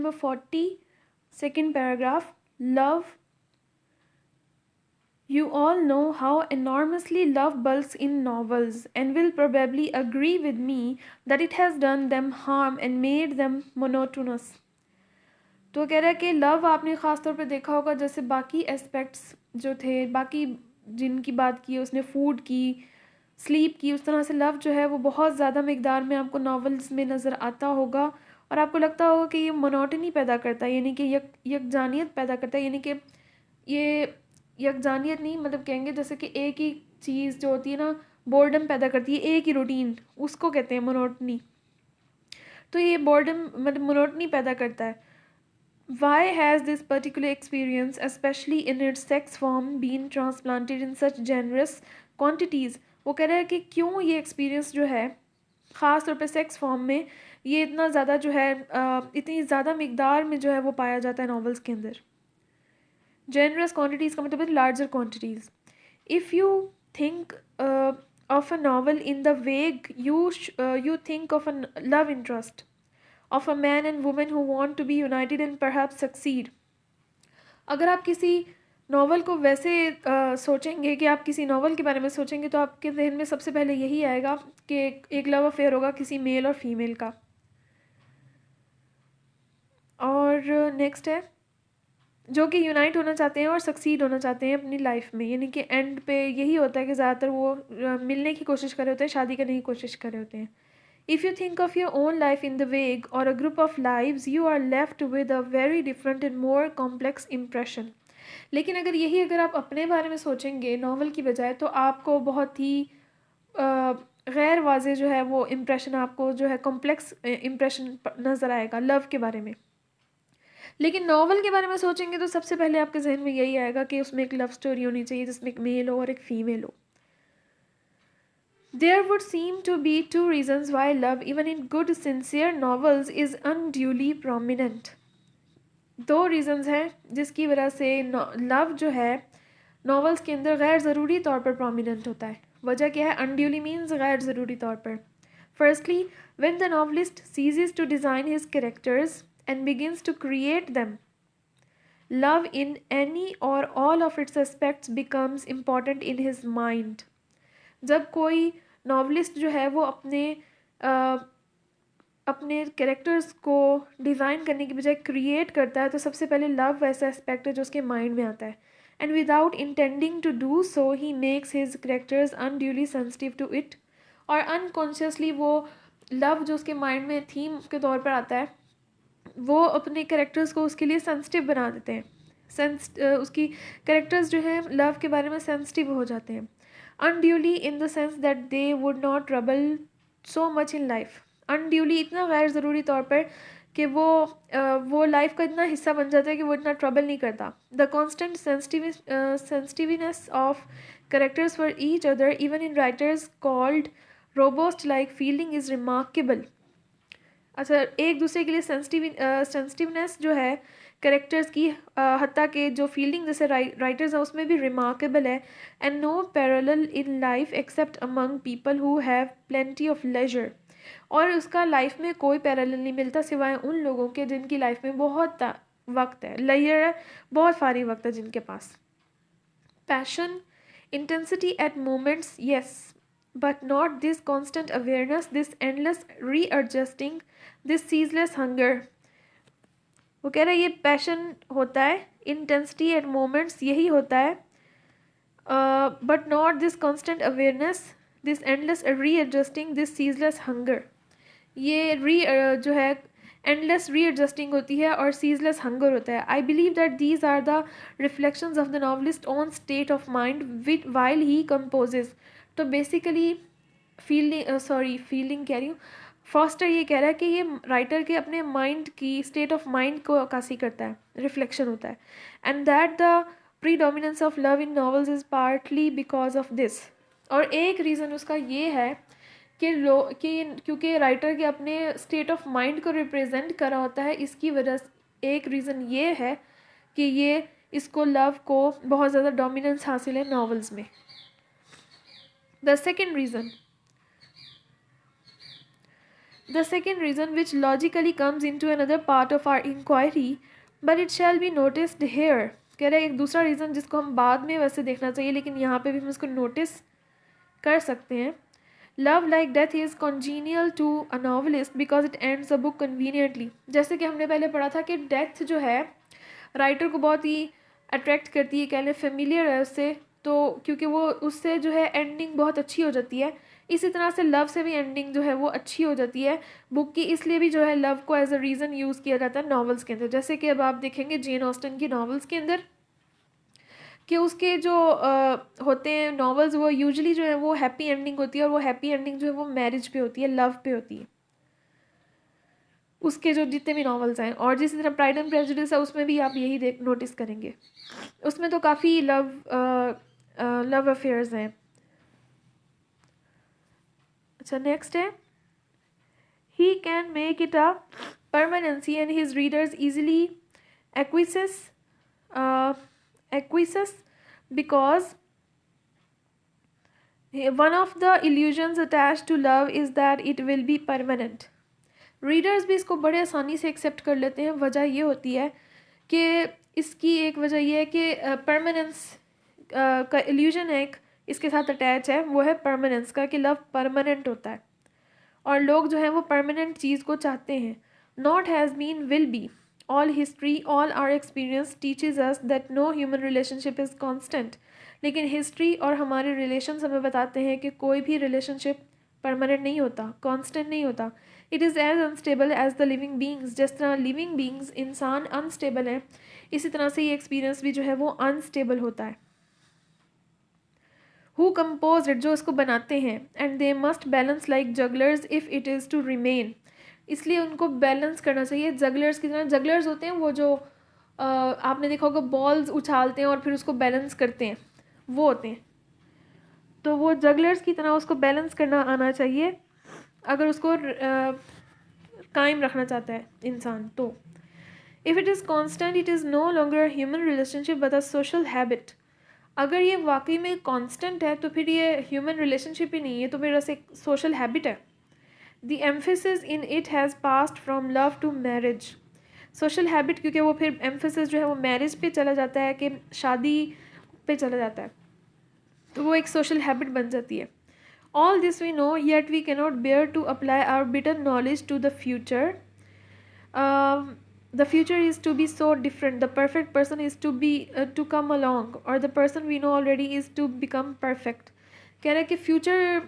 number 40, second paragraph. Love. You all know how enormously love bulks in novels and will probably agree with me that it has done them harm and made them monotonous. तो कह रहा है कि love आपने ख़ास तौर पे देखा होगा, जैसे बाकी एस्पेक्ट्स जो थे, बाकी जिनकी बात की उसने, फूड की, स्लीप की, उस तरह से लव जो है वो बहुत ज़्यादा मिकदार में आपको नॉवेल्स में नज़र आता होगा और आपको लगता होगा कि ये मोनोटनी पैदा करता है, यानी कि यकजानियत पैदा करता है, यानी कि ये यकजानियत नहीं, मतलब कहेंगे जैसे कि एक ही चीज़ जो होती है ना, बोर्डम पैदा करती है, एक ही रूटीन, उसको कहते हैं मोनोटनी। तो ये बोर्डम मतलब मोनोटनी पैदा करता है। Why has this particular experience, especially in its sex form, been transplanted in such generous quantities? वो कह रहा है कि क्यों ये एक्सपीरियंस जो है ख़ास तौर पे सेक्स फॉर्म में ये इतना ज़्यादा जो है इतनी ज़्यादा मिकदार में जो है वो पाया जाता है नॉवेल्स के अंदर। जेनरस क्वांटिटीज़ का मतलब है larger quantities. If you think of a novel in the वेग you think of a love interest of a man and woman who want to be united and perhaps succeed. अगर आप किसी novel को वैसे सोचेंगे कि आप किसी नॉवल के बारे में सोचेंगे तो आपके जहन में सबसे पहले यही आएगा कि एक लव अफेयर होगा किसी मेल और फीमेल का। और नेक्स्ट है जो कि यूनाइट होना चाहते हैं और सक्सीड होना चाहते हैं अपनी लाइफ में, यानी कि एंड पे यही होता है कि ज़्यादातर वो मिलने की कोशिश कर रहे होते हैं, शादी करने की कोशिश कर रहे होते हैं। If you think of your own life in the vague or a group of lives, you are left with a very different and more complex impression. लेकिन अगर आप अपने बारे में सोचेंगे नॉवल की बजाय तो आपको बहुत ही गैर वाज़े जो है वो इम्प्रेशन, आपको जो है कॉम्प्लेक्स इम्प्रेशन नज़र आएगा लव के बारे में। लेकिन नॉवल के बारे में सोचेंगे तो सबसे पहले आपके जहन में यही आएगा कि उसमें एक लव स्टोरी होनी चाहिए जिसमें एक मेल हो और एक फीमेल हो। There would seem to be two reasons why love, even in good, sincere novels, is unduly prominent. दो रीजंस हैं जिसकी वजह से लव जो है नॉवेल्स के अंदर गैर ज़रूरी तौर पर प्रोमिनेंट होता है। वजह क्या है? अनड्यूली मीन्स गैर ज़रूरी तौर पर। Firstly, when the novelist ceases to design his characters and begins to create them, love in any or all of its aspects becomes important in his mind. जब कोई नॉवलिस्ट जो है वो अपने कैरेक्टर्स को डिज़ाइन करने की बजाय क्रिएट करता है तो सबसे पहले लव ऐसा एस्पेक्ट है जो उसके माइंड में आता है, and without intending to do so he makes his characters unduly sensitive to it. और अनकॉन्शियसली वो लव जो उसके माइंड में थीम के तौर पर आता है वो अपने कैरेक्टर्स को उसके लिए सेंसिटिव बना देते हैं। उसकी कैरेक्टर्स जो हैं लव के बारे में सेंसिटिव हो जाते हैं। Unduly in the sense that they would not trouble so much in life. Unduly इतना गैर ज़रूरी तौर पर कि वो लाइफ का इतना हिस्सा बन जाता है कि वो इतना ट्रबल नहीं करता। The constant sensitiveness of characters for each other even in writers called robust like feeling is remarkable. अच्छा, एक दूसरे के लिए सेंसिटिवनेस जो है कैरेक्टर्स की हत्ता के जो फील्डिंग जैसे राइटर्स हैं उसमें भी रिमार्केबल है। And no parallel in life except among people who have plenty of leisure. और उसका लाइफ में कोई पैरेलल नहीं मिलता सिवाय उन लोगों के जिनकी लाइफ में बहुत वक्त है, लेजर है, बहुत फारी वक्त है जिनके पास। Passion, intensity at moments, yes, but not this constant awareness, this endless readjusting, this ceaseless hunger. वो कह रहा है ये पैशन होता है, इंटेंसिटी एट मोमेंट्स यही होता है, but not this constant awareness, this endless readjusting, this ceaseless hunger. ये जो है एंडलेस रीएडजस्टिंग होती है और सीजलेस हंगर होता है। I believe that these are the reflections of the novelist on state of mind with while he composes. तो basically feeling कह रही हूँ, फॉस्टर ये कह रहा है कि ये राइटर के अपने माइंड की स्टेट ऑफ माइंड को अक्सी करता है, रिफ्लेक्शन होता है, and that the predominance of love in novels is partly because of this. और एक रीज़न उसका ये है कि क्योंकि राइटर के अपने स्टेट ऑफ माइंड को रिप्रेजेंट करा होता है, इसकी वजह से एक रीज़न ये है कि ये इसको लव को बहुत ज़्यादा डोमिनेंस हासिल है नॉवेल्स में। The second reason, The second reason, which logically comes into another part of our inquiry, but it shall be noticed here, कह रहा है एक दूसरा रीज़न जिसको हम बाद में वैसे देखना चाहिए लेकिन यहाँ पे भी हम इसको नोटिस कर सकते हैं. Love like death is congenial to a novelist because it ends a book conveniently. जैसे कि हमने पहले पढ़ा था कि डेथ जो है राइटर को बहुत ही अट्रैक्ट करती है, कह लें फेमिलियर है उससे, तो क्योंकि वो उससे जो है एंडिंग बहुत अच्छी हो जाती है. इसी तरह से लव से भी एंडिंग जो है वो अच्छी हो जाती है बुक की, इसलिए भी जो है लव को एज अ रीज़न यूज़ किया जाता है नॉवेल्स के अंदर. जैसे कि अब आप देखेंगे जेन ऑस्टन की नॉवेल्स के अंदर कि उसके जो होते हैं नॉवेल्स वो यूजुअली जो है वो हैप्पी एंडिंग होती है, और वो हैप्पी एंडिंग जो है वो मैरिज पे होती है, लव पे होती है उसके जो जितने भी नॉवेल्स हैं. और जिस तरह प्राइड एंड प्रेजुडिस है उसमें भी आप यही देख नोटिस करेंगे, उसमें तो काफ़ी लव अफेयर्स हैं. अच्छा नेक्स्ट है, he can make it a permanency and his readers easily acquiesce acquiesce because one of the illusions attached to love is that it will be permanent. Readers भी इसको बड़े आसानी से एक्सेप्ट कर लेते हैं. वजह ये होती है कि इसकी एक वजह ये है कि परमानेंस का इल्यूजन है एक इसके साथ अटैच है, वो है परमानेंस का, कि लव परमानेंट होता है और लोग जो हैं वो परमानेंट चीज़ को चाहते हैं. Not has been will be. All history all our experience teaches us that no human relationship is constant. लेकिन हिस्ट्री और हमारे रिलेशंस हमें बताते हैं कि कोई भी रिलेशनशिप परमानेंट नहीं होता, कॉन्स्टेंट नहीं होता. It is as unstable as the living beings. जिस तरह लिविंग बींग्स इंसान अनस्टेबल है, इसी तरह से ये एक्सपीरियंस भी जो है वो अनस्टेबल होता है. हु कंपोज इट, जो इसको बनाते हैं, and they must balance like jugglers if it is to remain. इसलिए उनको बैलेंस करना चाहिए जगलर्स की तरह. जगलर्स होते हैं वो जो आपने देखा होगा बॉल्स उछालते हैं और फिर उसको बैलेंस करते हैं, वो होते हैं. तो वो जगलर्स की तरह उसको बैलेंस करना आना चाहिए अगर उसको कायम रखना चाहता है इंसान. तो if it is constant it is no longer human relationship but a social habit. अगर ये वाकई में कांस्टेंट है तो फिर ये ह्यूमन रिलेशनशिप ही नहीं है, तो फिर ऐसे एक सोशल हैबिट है. The emphasis in it has passed from love to marriage. Social habit क्योंकि वो फिर एम्फेसिस जो है वो मैरिज पे चला जाता है, कि शादी पे चला जाता है, तो वो एक सोशल हैबिट बन जाती है. All this we know yet we cannot bear to apply our bitter knowledge to the future. The future is to be so different. The perfect person is to come along, or the person we know already is to become perfect. कह रहा है कि future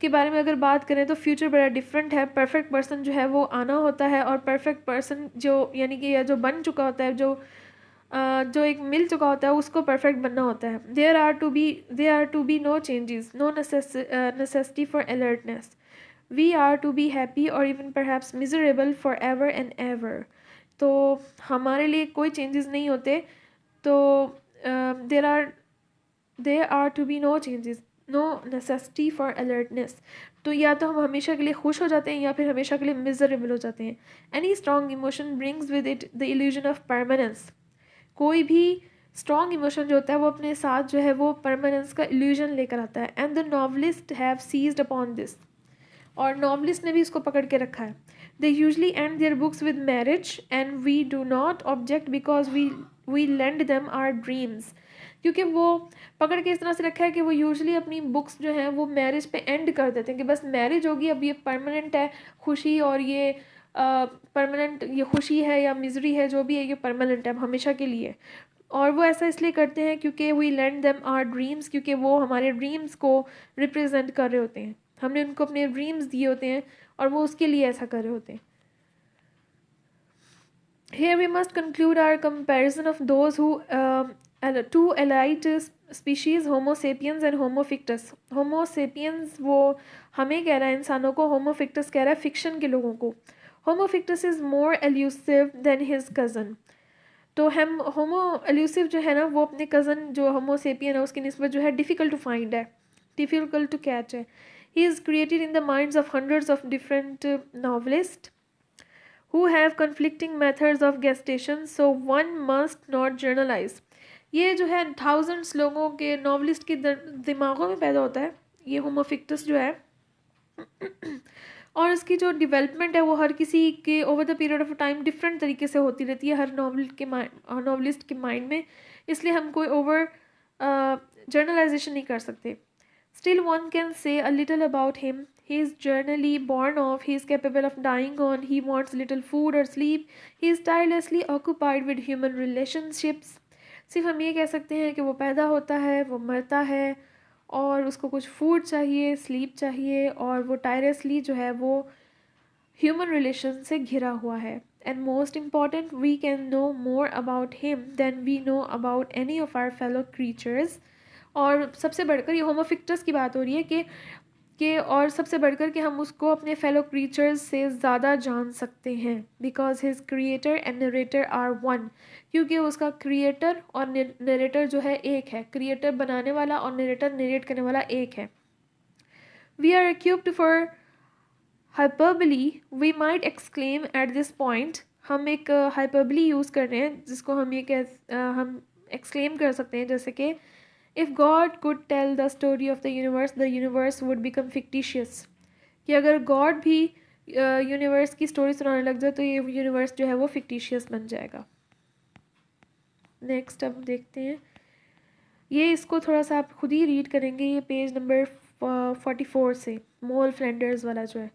के बारे में अगर बात करें तो फ्यूचर बड़ा डिफरेंट है. परफेक्ट पर्सन जो है वो आना होता है, और परफेक्ट पर्सन जो यानी कि या जो बन चुका होता है, जो एक मिल चुका होता है उसको परफेक्ट बनना होता है. There are to be no changes, no necessity for alertness. We are to be happy और even perhaps miserable forever and ever. तो हमारे लिए कोई चेंजेस नहीं होते. तो there are to be no changes, no necessity for alertness. तो या तो हम हमेशा के लिए खुश हो जाते हैं या फिर हमेशा के लिए मिजरेबल हो जाते हैं. Any strong emotion brings with it the illusion of permanence. कोई भी स्ट्रॉन्ग इमोशन जो होता है वो अपने साथ जो है वो परमानेंस का इल्यूजन लेकर आता है. And the novelist have seized upon this. और नॉवलिस्ट ने भी इसको पकड़ के रखा है. They usually end their books with marriage and we do not object because we lend them our dreams. क्योंकि वो पकड़ के इस तरह से रखा है कि वो यूजली अपनी बुक्स जो हैं वो मैरिज पे एंड कर देते हैं कि बस मैरिज होगी, अब ये परमानेंट है खुशी, और ये परमानेंट ये खुशी है या मिजरी है जो भी है ये परमानेंट है, अब हमेशा के लिए. और वो ऐसा इसलिए करते हैं क्योंकि we lend them our dreams, क्योंकि वो हमारे ड्रीम्स को रिप्रेजेंट कर रहे होते हैं. हमने उनको अपने ड्रीम्स दिए होते हैं और वो उसके लिए ऐसा कर रहे होते हैं. Here we must conclude our comparison of those who two elite species, Homo sapiens and Homo fictus. Homo sapiens वो हमें कह रहा है इंसानों को, Homo fictus कह रहा है फिक्शन के लोगों को. Homo fictus is more elusive than his cousin. तो हम होमो एल्यूसिव जो है ना वो अपने कज़न जो होमो सेपियन है उसकी निस्बत जो है डिफ़िकल्ट टू फाइंड है, डिफ़िकल्ट टू कैच है. He is created in the minds of hundreds of different novelist who have conflicting methods of gestation, so one must not generalize. ये जो है थाउजेंड्स लोगों के नॉवलिस्ट के दिमागों में पैदा होता है ये होमो फिक्टस जो है. और उसकी जो डेवलपमेंट है वो हर किसी के over the period of time different तरीके से होती रहती है हर नॉवलिस्ट के माइंड में, इसलिए हम कोई ओवर जर्नलाइजेशन नहीं कर सकते. Still, one can say a little about him. He is journally born of, he is capable of dying on, he wants little food or sleep, he is tirelessly occupied with human relationships. सिर्फ हम ये कह सकते हैं कि वो पैदा होता है, वो मरता है और उसको कुछ फूड चाहिए, स्लीप चाहिए, और वो टायरसली जो है वो ह्यूमन रिलेशन से घिरा हुआ है. And most important, we can know more about him than we know about any of our fellow creatures. और सबसे बढ़कर ये होमोफिक्टस की बात हो रही है और सबसे बढ़कर कि हम उसको अपने फेलो क्रीचर्स से ज़्यादा जान सकते हैं, because his creator and narrator are one. क्योंकि उसका क्रिएटर और नरेटर जो है एक है, क्रिएटर बनाने वाला और नरेटर नरेट करने वाला एक है. We are equipped for hyperbole. We might exclaim at this point. हम एक hyperbole यूज़ कर रहे हैं जिसको हम हम exclaim कर सकते हैं, जैसे कि if God could tell the story of the universe would become fictitious. कि अगर God भी यूनिवर्स की स्टोरी सुनाने लग जाए तो ये यूनिवर्स जो है वो फिक्टिशियस बन जाएगा. नेक्स्ट अब देखते हैं, ये इसको थोड़ा सा आप खुद ही रीड करेंगे. ये पेज नंबर 44 से मोल फ्लेंडर्स वाला जो है,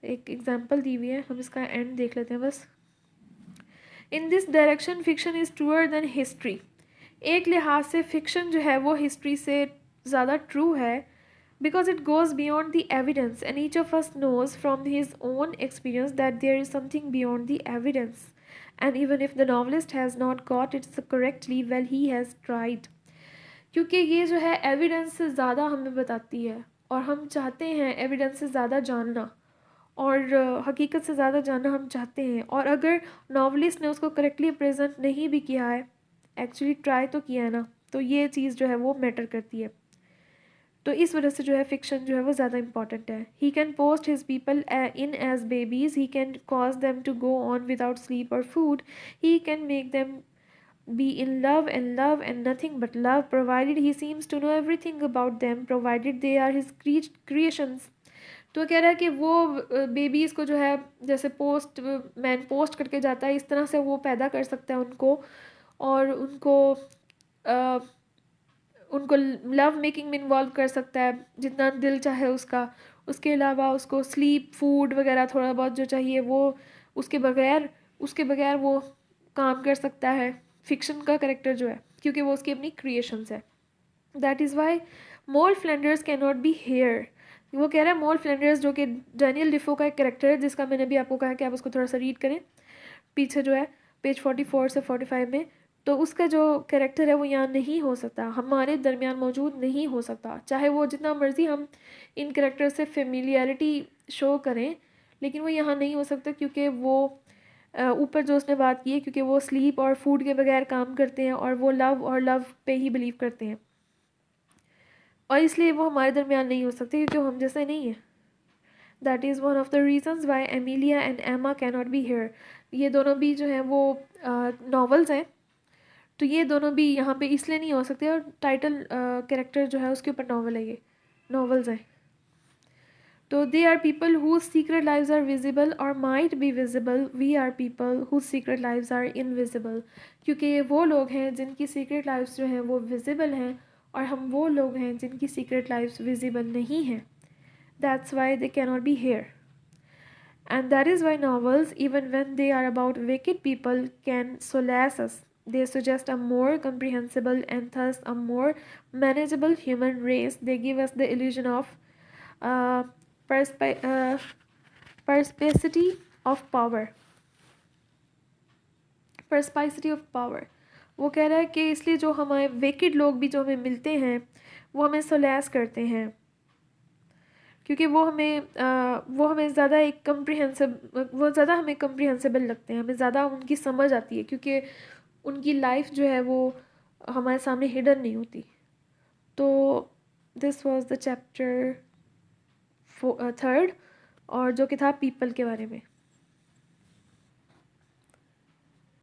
एक एग्जाम्पल दी हुई है, हम इसका एंड देख लेते हैं बस. In this direction fiction is truer than history. एक लिहाज से फिक्शन जो है वो हिस्ट्री से ज़्यादा ट्रू है, because it goes beyond the evidence and each of us knows from his own experience that there is something beyond the evidence. And even if the novelist has not got its correctly, well he has tried. क्योंकि ये जो है evidence से ज़्यादा हमें बताती है और हम चाहते हैं एविडेंस से ज़्यादा जानना, और हकीकत से ज़्यादा जानना हम चाहते हैं. और अगर नॉवलिस्ट ने उसको करेक्टली प्रेजेंट नहीं भी किया है, एक्चुअली ट्राई तो किया है ना, तो ये चीज़ जो है वो मैटर करती है. तो इस वजह से जो है फिक्शन जो है वो ज़्यादा इंपॉर्टेंट है. He can post his people in as babies, he can cause them to go on without sleep और food, he can make them be in love and nothing but love, provided he seems to know everything about them, provided they are his creations. तो कह रहा है कि वो babies को जो है जैसे पोस्ट मैन पोस्ट करके जाता है, इस तरह से वो पैदा कर सकता है उनको, और उनको लव मेकिंग में इन्वॉल्व कर सकता है जितना दिल चाहे उसका. उसके अलावा उसको स्लीप फूड वगैरह थोड़ा बहुत जो चाहिए वो उसके बगैर वो काम कर सकता है, फिक्शन का करेक्टर जो है, क्योंकि वो उसकी अपनी क्रिएशंस है. That is why mole Flanders can not be here. वो कह रहा है मोल फ्लेंडर्स जो कि डैनियल डिफो का एक करेक्टर है, जिसका मैंने भी आपको कहा कि आप उसको थोड़ा सा रीड करें पीछे जो है पेज 44 से 45 में. तो उसका जो कैरेक्टर है वो यहाँ नहीं हो सकता, हमारे दरमियान मौजूद नहीं हो सकता, चाहे वो जितना मर्ज़ी हम इन करेक्टर से फेमिलियरिटी शो करें, लेकिन वो यहाँ नहीं हो सकता. क्योंकि वो ऊपर जो उसने बात की है, क्योंकि वो स्लीप और फूड के बगैर काम करते हैं और वो लव पे ही बिलीव करते हैं, और इसलिए वो हमारे दरमियान नहीं हो सकते क्योंकि वो हम जैसे नहीं है. That is one of the reasons Y Emilia and एमा कैन नॉट बी हेयर. ये दोनों भी जो हैं वो नॉवेल्स हैं, तो ये दोनों भी यहाँ पे इसलिए नहीं हो सकते, और टाइटल कैरेक्टर जो है उसके ऊपर नॉवल है, ये नॉवेल्स हैं. तो they are people whose secret lives are visible और might be visible. We are people whose secret lives are invisible. क्योंकि ये वो लोग हैं जिनकी सीक्रेट लाइव्स जो हैं वो विजिबल हैं, और हम वो लोग हैं जिनकी सीक्रेट लाइव्स विजिबल नहीं हैं. That's why they can not be here. And that is why novels, even when they are about wicked people, can solace us. They suggest a more comprehensible and thus a more manageable human race. They give us the illusion of uh, perspicacity of power. Perspicacity of power. वो कह रहा है कि इसलिए जो हमारे wicked लोग भी जो हमें मिलते हैं वो हमें सोलैस करते हैं, क्योंकि वो हमें ज़्यादा हमें कम्प्रिहेंसिबल लगते हैं, हमें ज़्यादा उनकी समझ आती है, क्योंकि उनकी लाइफ जो है वो हमारे सामने हिडन नहीं होती. तो दिस वाज द चैप्टर 3, और जो कि था पीपल के बारे में.